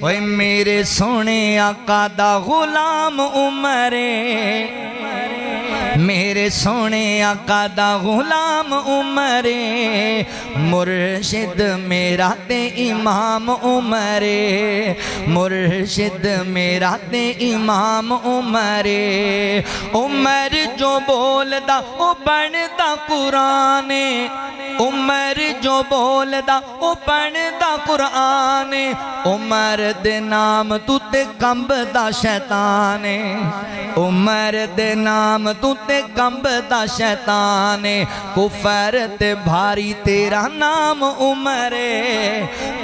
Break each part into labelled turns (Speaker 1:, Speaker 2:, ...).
Speaker 1: ओए मेरे सोने आका दा गुलाम उमरे, मेरे सोने आका दा गुलाम उमरे, मुर्शिद मेरा ते इमाम उमरे, मुर्शिद मेरा ते इमाम उमरे। उमर जो बोलदा ओ बनदा कुरान, उमर जो बोलदा ओ बनदा कुरान, उमर दे नाम तू ते कंबदा शैतान, उमर दे नाम तू ते कंबदा शैतान। कुफर ते भारी तेरा नाम उमरे,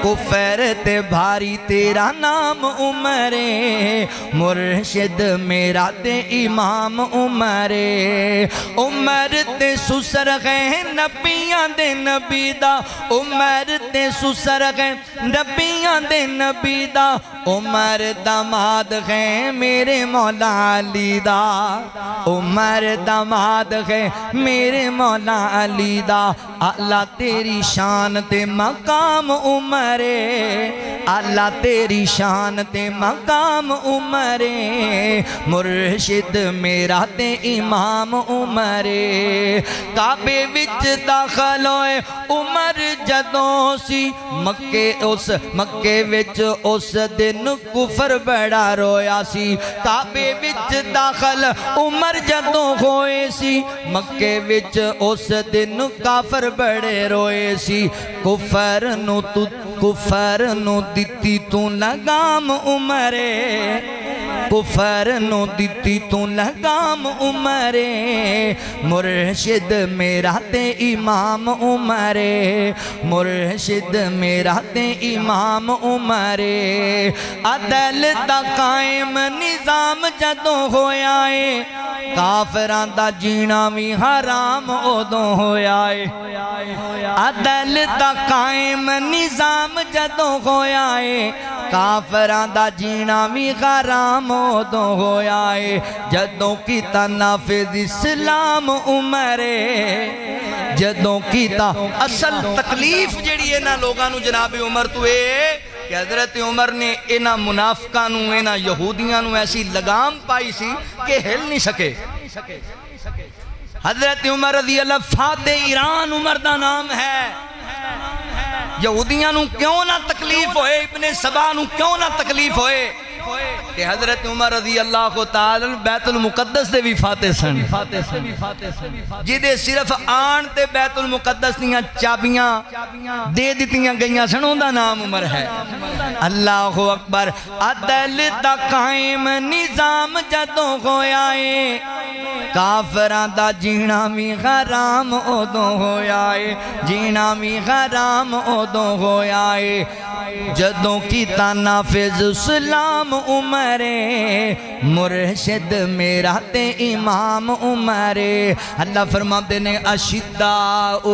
Speaker 1: कुफर ते भारी तेरा नाम उमरे, मुर्शिद मेरा ते इमाम उमरे। उमर ते सुसर गए नबियां दे नबी दा, उमर ते सुसर गए नबियां दे नबी दा, उमर दामाद है मेरे मौला अली दा, उमर दामाद है मेरे मौला अली दा। अल्लाह तेरी शान ते मकाम उमरे, अल्लाह तेरी शान ते मकाम उमरे, मुर्शिद मेरा ते इमाम उमरे। काबे विच दाखल होए उमर जदों सी, मक्के उस मक्के विच उस दिन कुफर बड़ा रोया सी। काबे विच दाखल उमर जदों होए सी, मक्के विच उस दिन काफर बड़े रोए सी। कुफर नू दिती तू लगाम उमरे, कुफर नू दिती तू लगाम उमरे, मुर्शिद मेरा ते इमाम उमरे, मुर्शिद मेरा ते इमाम उमरे। अदल दा कायम निजाम जदों होया है, काफरां दा जीना भी हराम उदों होया है। अदल दा कायम निजाम जदों होया है, काफरां दा जीना भी हराम उदों होया है। जदों कीता नाफिज इस्लाम उमरे, जदों कीता असल तकलीफ जिहड़ी इन्हां लोगां नूं जनाब उमर तो कि हजरत उमर ने इन्हां मुनाफिकां नूं इन्हां यहूदियां नूं ऐसी लगाम पाई सी कि हिल नहीं सके। हजरत उमर रज़ी अल्लाह फाते ईरान उमर दा नाम है। यहूदियां नूं क्यों ना तकलीफ होए, इब्ने सबा नूं क्यों ना तकलीफ होए कि हजरत उमर रज़ी अल्लाह को ताला बैतुल मुकद्दस दे भी फाते सन, जिदे सिर्फ आन ते बैतुल मुकद्दस दियां चाबियां दे दित्तियां गईयां सन, उनदा नाम उमर है। अल्लाह अकबर। अदल दा कायम निजाम जदों होया है, काफरां दा जीना भी हराम उदों होया है, जीना भी हराम उदों होया है। जदों कीता नाफिज इस्लाम उमरे, मुर्शिद मेरा ते इमाम उमरे। अल्लाह फरमाते ने अशिद्दा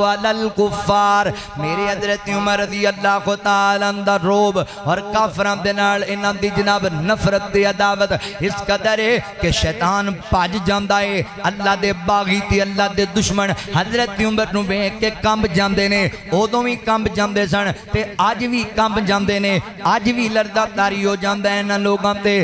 Speaker 1: अलल कुफार, मेरे हजरत उमर रज़ी अल्लाह को ताला दा रोब और काफरां दे नाल इन्हां दी जनाब नफरत ते अदावत इस कदर है कि शैतान भज जांदा है। अल्लाह दे बागी ते अल्लाह दे दुश्मन हजरत उमर नूं वेख के कंब जांदे ने, उदों भी कंब जांदे सन ते अज भी कंब जांदे ने, अज भी लड़दा तारी हो जांदा इन्हां लोगां ते।